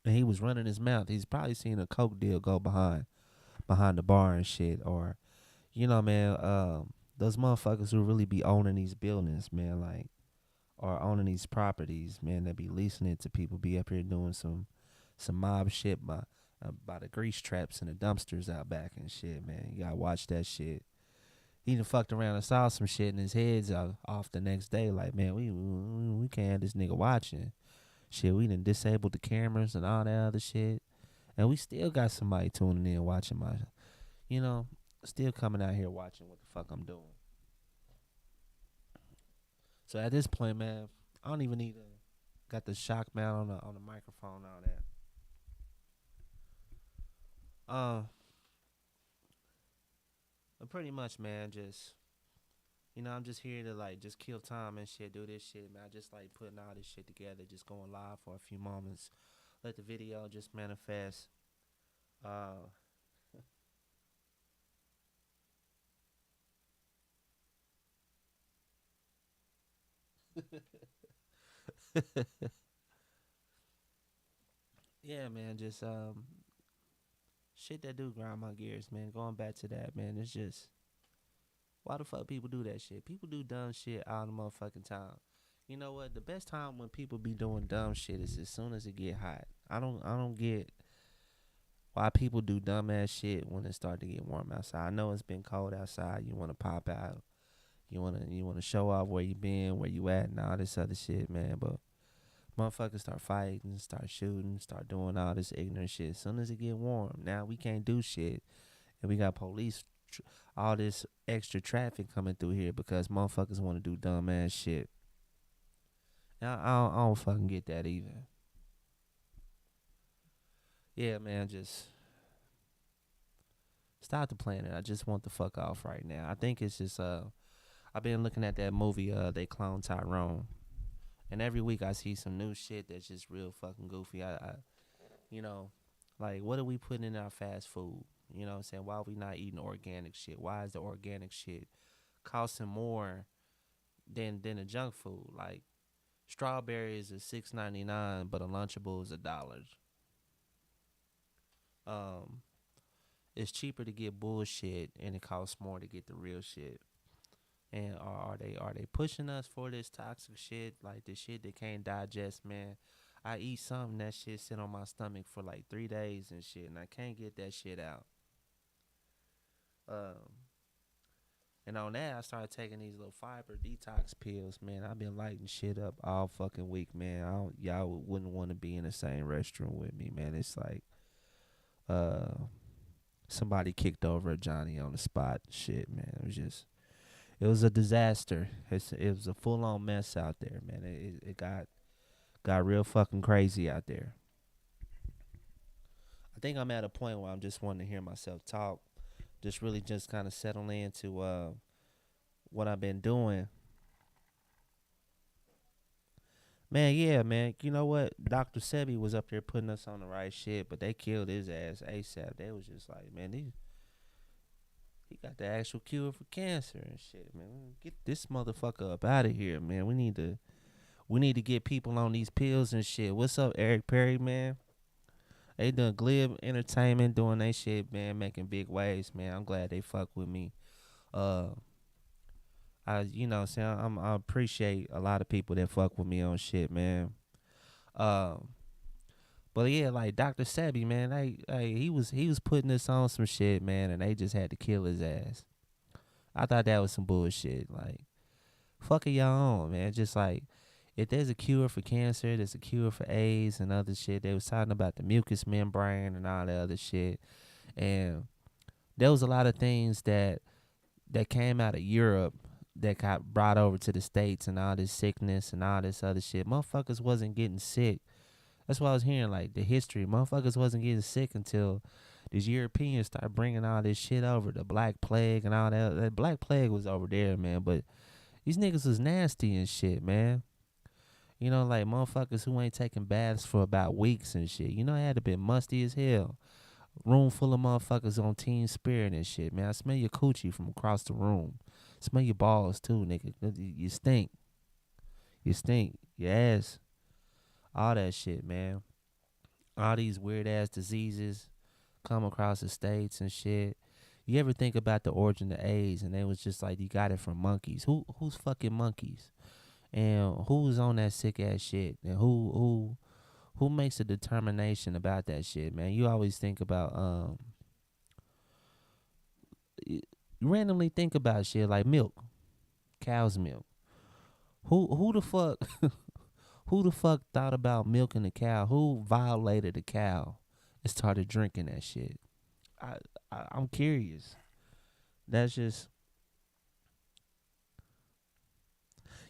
and he was running his mouth. He's probably seen a coke deal go behind the bar and shit, or man, those motherfuckers who really be owning these buildings, man, like, or owning these properties, man, that be leasing it to people, be up here doing some mob shit by the grease traps and the dumpsters out back and shit, man. You gotta watch that shit. He done fucked around and saw some shit and his head's off the next day. Like, man, we can't have this nigga watching. Shit, we done disabled the cameras and all that other shit. And we still got somebody tuning in watching still coming out here watching what the fuck I'm doing. So at this point, man, I don't even need got the shock mount on the microphone and all that. But pretty much, man, just I'm just here to like just kill time and shit, do this shit, man. I just like putting all this shit together, just going live for a few moments, let the video just manifest. Yeah, man, just shit that do grind my gears, man. Going back to that, man, it's just why the fuck people do that shit? People do dumb shit all the motherfucking time. You know what? The best time when people be doing dumb shit is as soon as it get hot. I don't get why people do dumb ass shit when it start to get warm outside. I know it's been cold outside. You want to pop out. You wanna show off where you been, where you at, and all this other shit, man. But motherfuckers start fighting, start shooting, start doing all this ignorant shit. As soon as it get warm, now we can't do shit, and we got police, all this extra traffic coming through here because motherfuckers want to do dumb ass shit. Now I don't fucking get that either. Yeah, man, just stop the planet. I just want the fuck off right now. I think it's just I've been looking at that movie, They Clone Tyrone. And every week I see some new shit that's just real fucking goofy. I like, what are we putting in our fast food? You know what I'm saying? Why are we not eating organic shit? Why is the organic shit costing more than the junk food? Like, strawberries is $6.99, but a Lunchable is $1. It's cheaper to get bullshit, and it costs more to get the real shit. And are they pushing us for this toxic shit, like this shit that can't digest, man? I eat something, that shit sit on my stomach for like 3 days and shit, and I can't get that shit out. And on that, I started taking these little fiber detox pills, man. I've been lighting shit up all fucking week, man. Y'all wouldn't want to be in the same restroom with me, man. It's like somebody kicked over a Johnny on the spot, shit, man. It was a disaster. It was a full-on mess out there, man. It got real fucking crazy out there. I think I'm at a point where I'm just wanting to hear myself talk, just really just kind of settle into what I've been doing. Man, yeah, man. You know what? Dr. Sebi was up there putting us on the right shit, but they killed his ass ASAP. They was just like, man, he got the actual cure for cancer and shit, man. Get this motherfucker up out of here, man. We need to get people on these pills and shit. What's up, Eric Perry, man? They done Glib Entertainment doing they shit, man, making big waves, man. I'm glad they fuck with me. I appreciate a lot of people that fuck with me on shit, man. But yeah, like Dr. Sebi, man, he was putting us on some shit, man, and they just had to kill his ass. I thought that was some bullshit. Like, fuck it y'all on, man. Just like, if there's a cure for cancer, there's a cure for AIDS and other shit. They was talking about the mucous membrane and all that other shit. And there was a lot of things that came out of Europe that got brought over to the States, and all this sickness and all this other shit. Motherfuckers wasn't getting sick. That's what I was hearing, like, the history. Motherfuckers wasn't getting sick until these Europeans started bringing all this shit over, the Black Plague and all that. That Black Plague was over there, man, but these niggas was nasty and shit, man. You know, like, motherfuckers who ain't taking baths for about weeks and shit. You know, it had to be musty as hell. Room full of motherfuckers on team spirit and shit, man. I smell your coochie from across the room. Smell your balls too, nigga. You stink. You stink. Your ass. All that shit, man. All these weird ass diseases come across the states and shit. You ever think about the origin of AIDS and they was just like you got it from monkeys? Who's fucking monkeys? And who's on that sick ass shit? And who makes a determination about that shit, man? You always think about you randomly think about shit like milk, cow's milk. Who the fuck who the fuck thought about milking the cow? Who violated the cow and started drinking that shit? I'm curious. That's just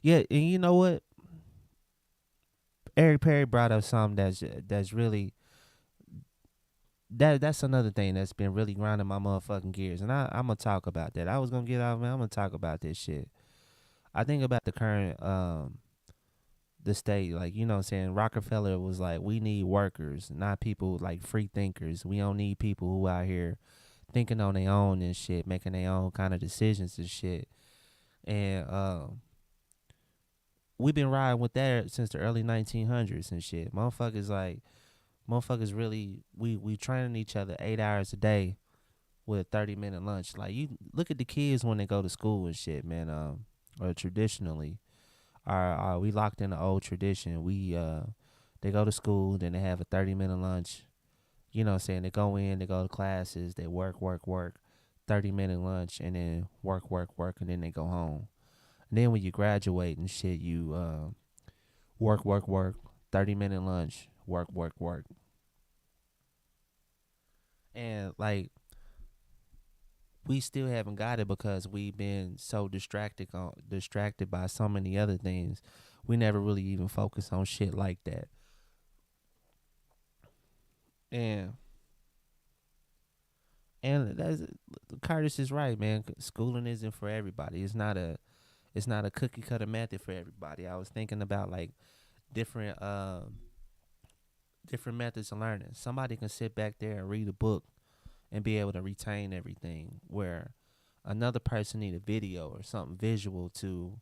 yeah, and you know what? Eric Perry brought up something that's really that's another thing that's been really grinding my motherfucking gears, and I'm gonna talk about that. I was gonna get out, man. I'm gonna talk about this shit. I think about the current the state, like, you know what I'm saying, Rockefeller was like, we need workers, not people like free thinkers. We don't need people who out here thinking on their own and shit, making their own kind of decisions and shit. And we've been riding with that since the early 1900s and shit. Motherfuckers really, we training each other 8 hours a day with a 30-minute lunch. Like, you look at the kids when they go to school and shit, man. Or traditionally, we locked in the old tradition. They go to school, then they have a 30-minute lunch. You know what I'm saying? They go in, they go to classes, they work, 30-minute lunch, and then work, and then they go home. And then when you graduate and shit, you work, 30-minute lunch, work. And like, we still haven't got it because we've been so distracted by so many other things. We never really even focus on shit like that. And that's, Curtis is right, man. Schooling isn't for everybody. It's not a cookie cutter method for everybody. I was thinking about like different methods of learning. Somebody can sit back there and read a book and be able to retain everything, where another person need a video or something visual to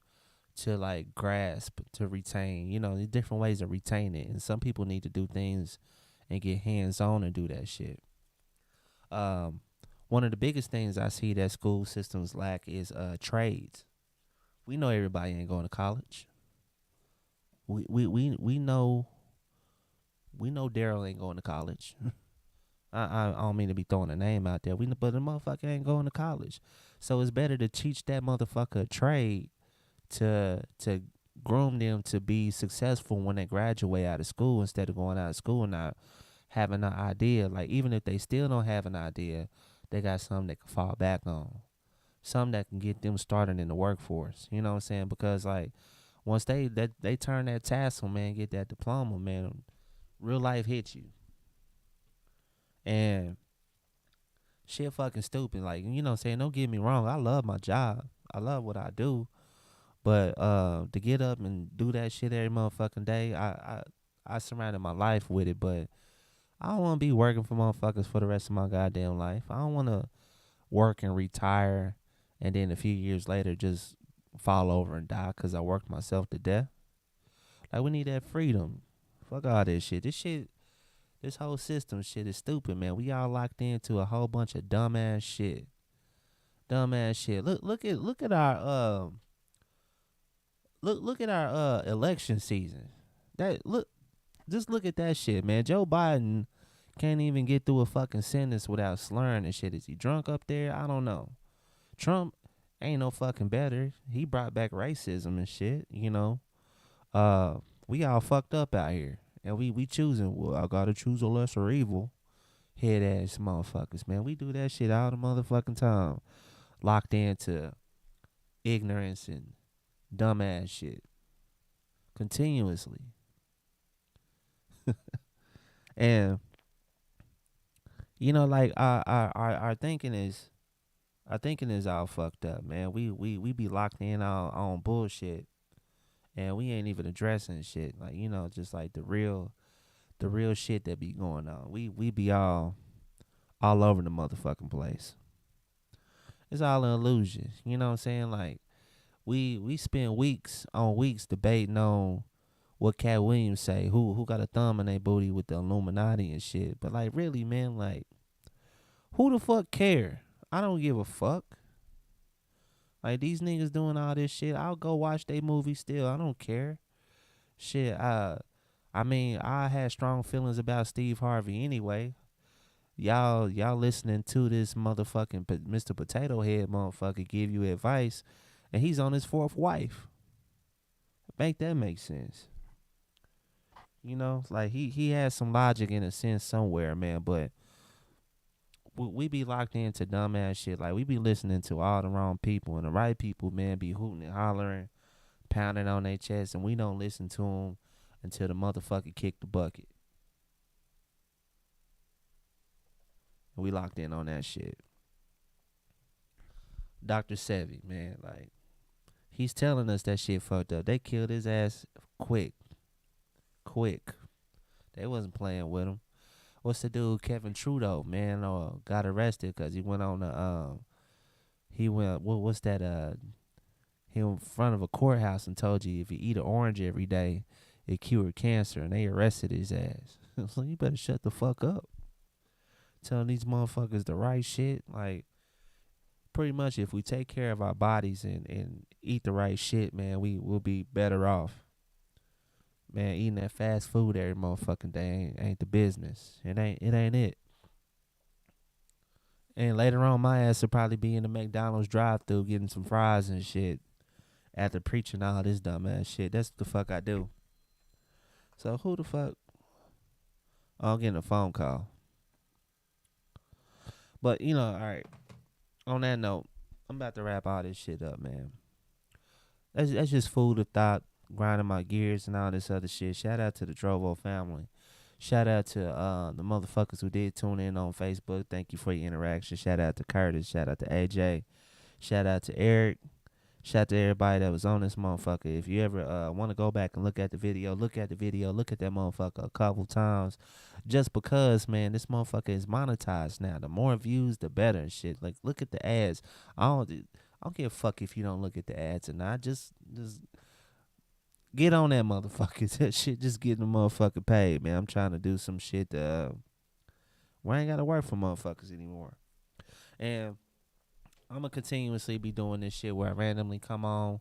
like grasp, to retain. You know, there's different ways of retain it, and some people need to do things and get hands on and do that shit. One of the biggest things I see that school systems lack is trades. We know everybody ain't going to college. We know Daryl ain't going to college. I don't mean to be throwing a name out there. But the motherfucker ain't going to college. So it's better to teach that motherfucker a trade to groom them to be successful when they graduate out of school, instead of going out of school and not having an idea. Like, even if they still don't have an idea, they got something they can fall back on. Something that can get them started in the workforce. You know what I'm saying? Because like, once they turn that tassel, man, get that diploma, man, real life hits you. And shit fucking stupid. Like, you know what I'm saying? Don't get me wrong. I love my job. I love what I do. But to get up and do that shit every motherfucking day, I surrounded my life with it. But I don't want to be working for motherfuckers for the rest of my goddamn life. I don't want to work and retire and then a few years later just fall over and die because I worked myself to death. Like, we need that freedom. Fuck all this shit. This whole system shit is stupid, man. We all locked into a whole bunch of dumbass shit. Look at our look at our election season. Just look at that shit, man. Joe Biden can't even get through a fucking sentence without slurring and shit. Is he drunk up there? I don't know. Trump ain't no fucking better. He brought back racism and shit, you know. We all fucked up out here. And we choosing, well, I gotta choose a lesser evil. Head ass motherfuckers, man. We do that shit all the motherfucking time. Locked into ignorance and dumbass shit. Continuously. And you know, like our thinking is all fucked up, man. We be locked in on bullshit. And we ain't even addressing shit. Like, you know, just like the real shit that be going on. We be all all over the motherfucking place. It's all an illusion. You know what I'm saying? Like, we spend weeks on weeks debating on what Cat Williams say, who got a thumb in their booty with the Illuminati and shit. But like, really, man, like, who the fuck care? I don't give a fuck. Like, these niggas doing all this shit, I'll go watch their movie still. I don't care. Shit, I mean, I had strong feelings about Steve Harvey anyway. Y'all listening to this motherfucking Mr. Potato Head motherfucker give you advice, and he's on his fourth wife. Make that make sense. You know, like he has some logic in a sense somewhere, man, but we be locked into dumbass shit. Like, we be listening to all the wrong people, and the right people, man, be hooting and hollering, pounding on their chest, and we don't listen to them until the motherfucker kick the bucket. We locked in on that shit. Dr. Sevi, man, like, he's telling us that shit fucked up. They killed his ass quick. They wasn't playing with him. What's the dude, Kevin Trudeau, man, got arrested because he went on he in front of a courthouse and told you if you eat an orange every day, it cured cancer, and they arrested his ass. So you better shut the fuck up. Telling these motherfuckers the right shit. Like, pretty much if we take care of our bodies and eat the right shit, man, we will be better off. Man, eating that fast food every motherfucking day ain't the business. It ain't it. And later on, my ass will probably be in the McDonald's drive-thru getting some fries and shit after preaching all this dumbass shit. That's what the fuck I do. So who the fuck? Oh, I'm getting a phone call. But, you know, all right. On that note, I'm about to wrap all this shit up, man. That's just food of thought, grinding my gears and all this other shit. Shout out to the Trovo family. Shout out to the motherfuckers who did tune in on Facebook. Thank you for your interaction. Shout out to Curtis. Shout out to AJ. Shout out to Eric. Shout out to everybody that was on this motherfucker. If you ever want to go back and look at the video, look at that motherfucker a couple times. Just because, man, this motherfucker is monetized now. The more views, the better and shit. Like, look at the ads. I don't give a fuck if you don't look at the ads or not. Just get on that motherfucker. That shit just getting the motherfucker paid, man. I'm trying to do some shit where I ain't got to work for motherfuckers anymore. And I'm going to continuously be doing this shit where I randomly come on.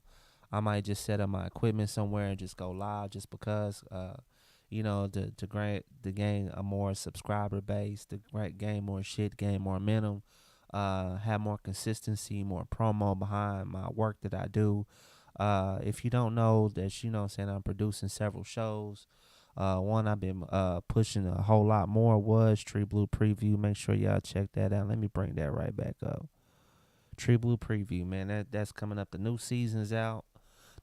I might just set up my equipment somewhere and just go live just because, you know, to gain a more subscriber base, to gain more shit, gain more momentum, have more consistency, more promo behind my work that I do. If you don't know that, you know what I'm saying, I'm producing several shows. One I've been pushing a whole lot more was Tree Blue Preview. Make sure y'all check that out. Let me bring that right back up. Tree Blue Preview, man. That's coming up. The new season's out.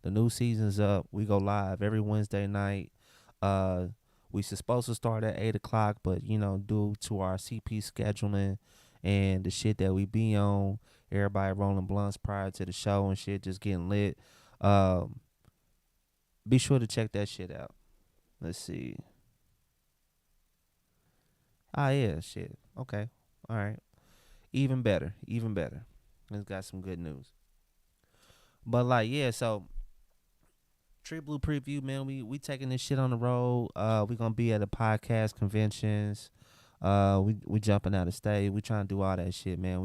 The new season's up. We go live every Wednesday night. We supposed to start at 8 o'clock, but, you know, due to our CP scheduling and the shit that we be on, everybody rolling blunts prior to the show and shit, just getting lit. Be sure to check that shit out. Let's see. Yeah, shit. Okay. All right. Even better. It's got some good news. But, like, yeah, so Tree Blue Preview, man, we taking this shit on the road. We gonna be at the podcast conventions. We jumping out of state. We trying to do all that shit, man.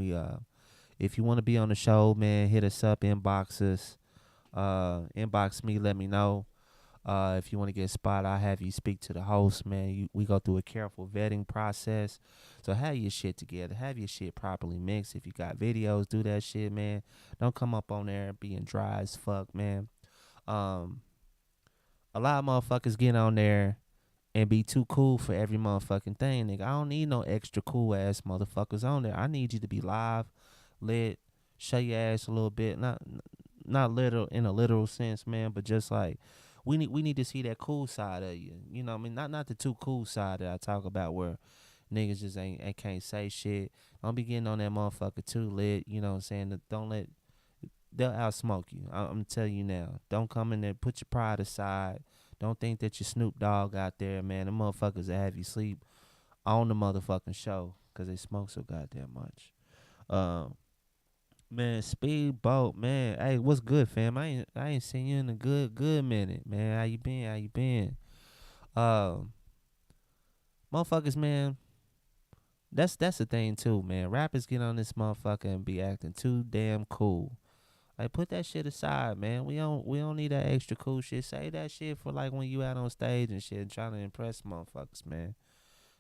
If you want to be on the show, man, hit us up, inbox us. Inbox me, let me know. If you want to get a spot, I'll have you speak to the host, man. We go through a careful vetting process. So have your shit together. Have your shit properly mixed. If you got videos, do that shit, man. Don't come up on there being dry as fuck, man. A lot of motherfuckers get on there and be too cool for every motherfucking thing, nigga. I don't need no extra cool ass motherfuckers on there. I need you to be live, lit, show your ass a little bit. Not literal in a literal sense, man, but just like we need to see that cool side of you. You know what I mean? Not the too cool side that I talk about where niggas just ain't can't say shit. Don't be getting on that motherfucker too lit. You know what I'm saying? They'll outsmoke you. I'm telling you now. Don't come in there, put your pride aside. Don't think that you're Snoop Dogg out there, man. The motherfuckers that have you sleep on the motherfucking show. because they smoke so goddamn much. Man, Speedboat, man. Hey, what's good, fam? I ain't seen you in a good minute, man. How you been? How you been? Motherfuckers, man. That's the thing too, man. Rappers get on this motherfucker and be acting too damn cool. Like, put that shit aside, man. We don't need that extra cool shit. Say that shit for like when you out on stage and shit and trying to impress motherfuckers, man.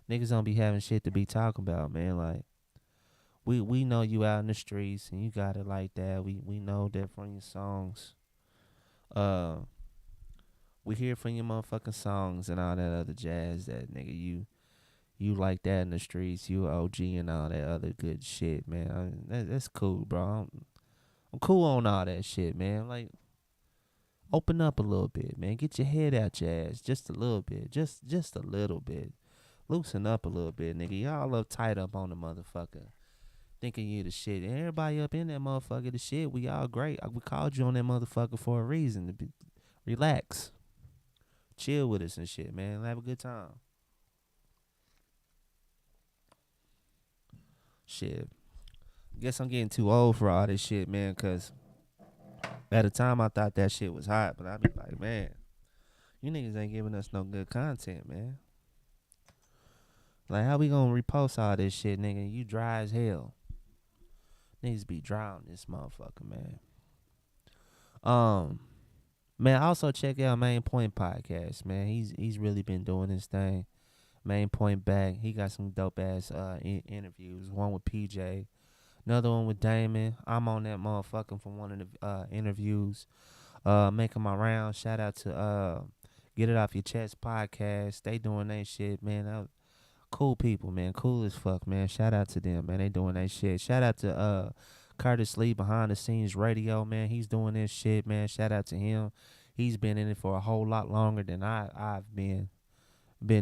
Niggas don't be having shit to be talking about, man. Like, we know you out in the streets and you got it like that. We know that from your songs. We hear from your motherfucking songs and all that other jazz that nigga you like that in the streets. You OG and all that other good shit, man. That's cool, bro. I'm cool on all that shit, man. Like, open up a little bit, man. Get your head out your ass just a little bit. Just a little bit. Loosen up a little bit, nigga. Y'all up tight up on the motherfucker. Thinking you the shit. And everybody up in that motherfucker the shit. We all great. We called you on that motherfucker for a reason. Relax. Chill with us and shit, man. Have a good time. Shit. Guess I'm getting too old for all this shit, man, because at the time I thought that shit was hot, but I be like, man, you niggas ain't giving us no good content, man. Like, how we gonna repost all this shit, nigga? You dry as hell. Niggas be dry on this motherfucker, man. Man, also check out Main Point Podcast, man. He's really been doing his thing. Main Point back. He got some dope ass interviews. One with PJ. Another one with Damon. I'm on that motherfucker from one of the interviews. Making my rounds. Shout out to Get It Off Your Chest podcast. They doing their shit, man. Cool people, man. Cool as fuck, man. Shout out to them, man. They doing their shit. Shout out to Curtis Lee behind the scenes radio, man. He's doing this shit, man. Shout out to him. He's been in it for a whole lot longer than I've been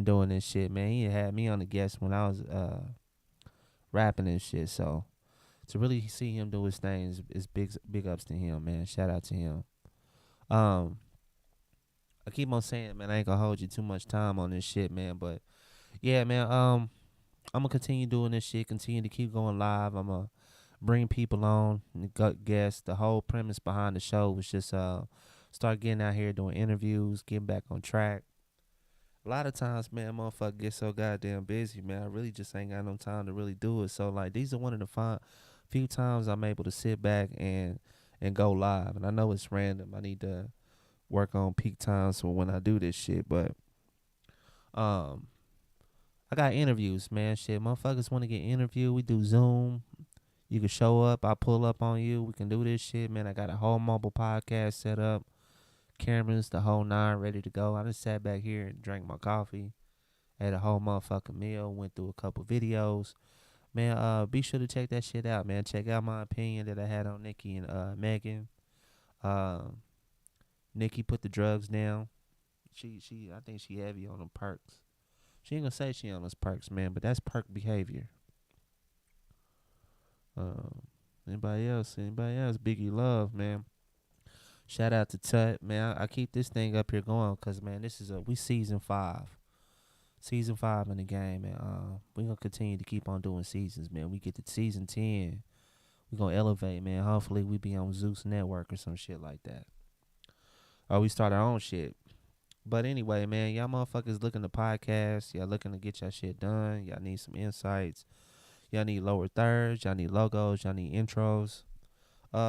doing this shit, man. He had me on the guest when I was rapping and shit, so to really see him do his thing is big ups to him, man. Shout out to him. I keep on saying, man, I ain't gonna hold you too much time on this shit, man, but yeah, man, I'm gonna continue doing this shit, continue to keep going live. I'm gonna bring people on, guests. The whole premise behind the show was just start getting out here doing interviews, getting back on track. A lot of times, man, motherfucker get so goddamn busy, man. I really just ain't got no time to really do it. So, like, these are one of the few times I'm able to sit back and go live. And I know it's random. I need to work on peak times for when I do this shit. But I got interviews, man. Shit, motherfuckers want to get interviewed. We do Zoom. You can show up. I pull up on you. We can do this shit, man. I got a whole mobile podcast set up. Cameras, the whole nine, ready to go. I just sat back here and drank my coffee. Had a whole motherfucking meal. Went through a couple videos. Man, be sure to check that shit out, man. Check out my opinion that I had on Nikki and Megan. Nikki put the drugs down. I think she heavy on them perks. She ain't gonna say she on those perks, man, but that's perk behavior. Anybody else? Biggie Love, man. Shout out to Tut, man. I keep this thing up here going because, man, we season 5. Season 5 in the game, man. We gonna continue to keep on doing seasons, man. We get to season 10. We gonna elevate, man. Hopefully we be on Zeus Network or some shit like that. Or we start our own shit. But anyway, man, y'all motherfuckers looking to podcast. Y'all looking to get y'all shit done. Y'all need some insights. Y'all need lower thirds. Y'all need logos. Y'all need intros.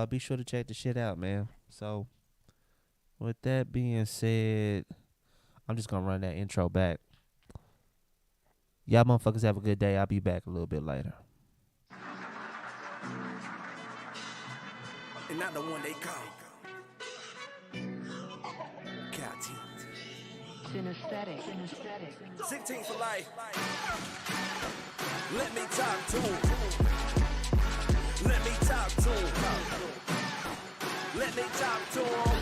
Be sure to check the shit out, man. So, with that being said, I'm just gonna run that intro back. Y'all motherfuckers have a good day. I'll be back a little bit later. And not the one they call Cat. Synesthetic. 16 for life. Let me talk to him. Let me talk to him. Let me talk to him.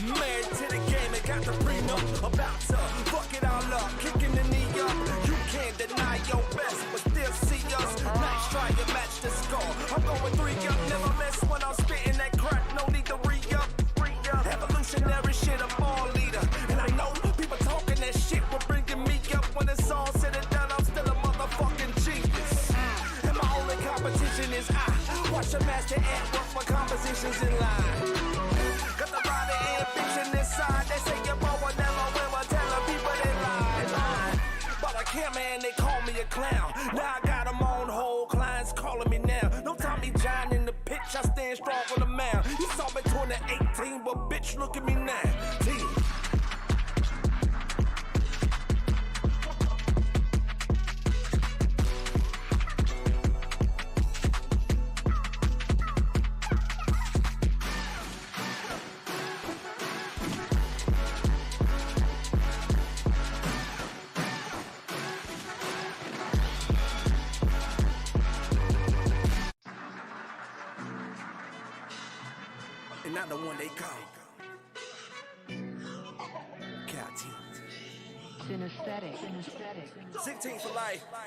Married to the game and got the prenup. About to fuck it all up. Kicking the knee up. You can't deny your best, but still see us. Nice try to match the score. I'm going 3 up. Never miss when I'm spitting that crack. No need to re-up. Evolutionary shit, a ball leader. And I know people talking that shit will bringing me up when the song says for the man. You saw me 2018, but bitch, look at me now. Team. And not the one they call Cat. Synesthetic. 16 for life.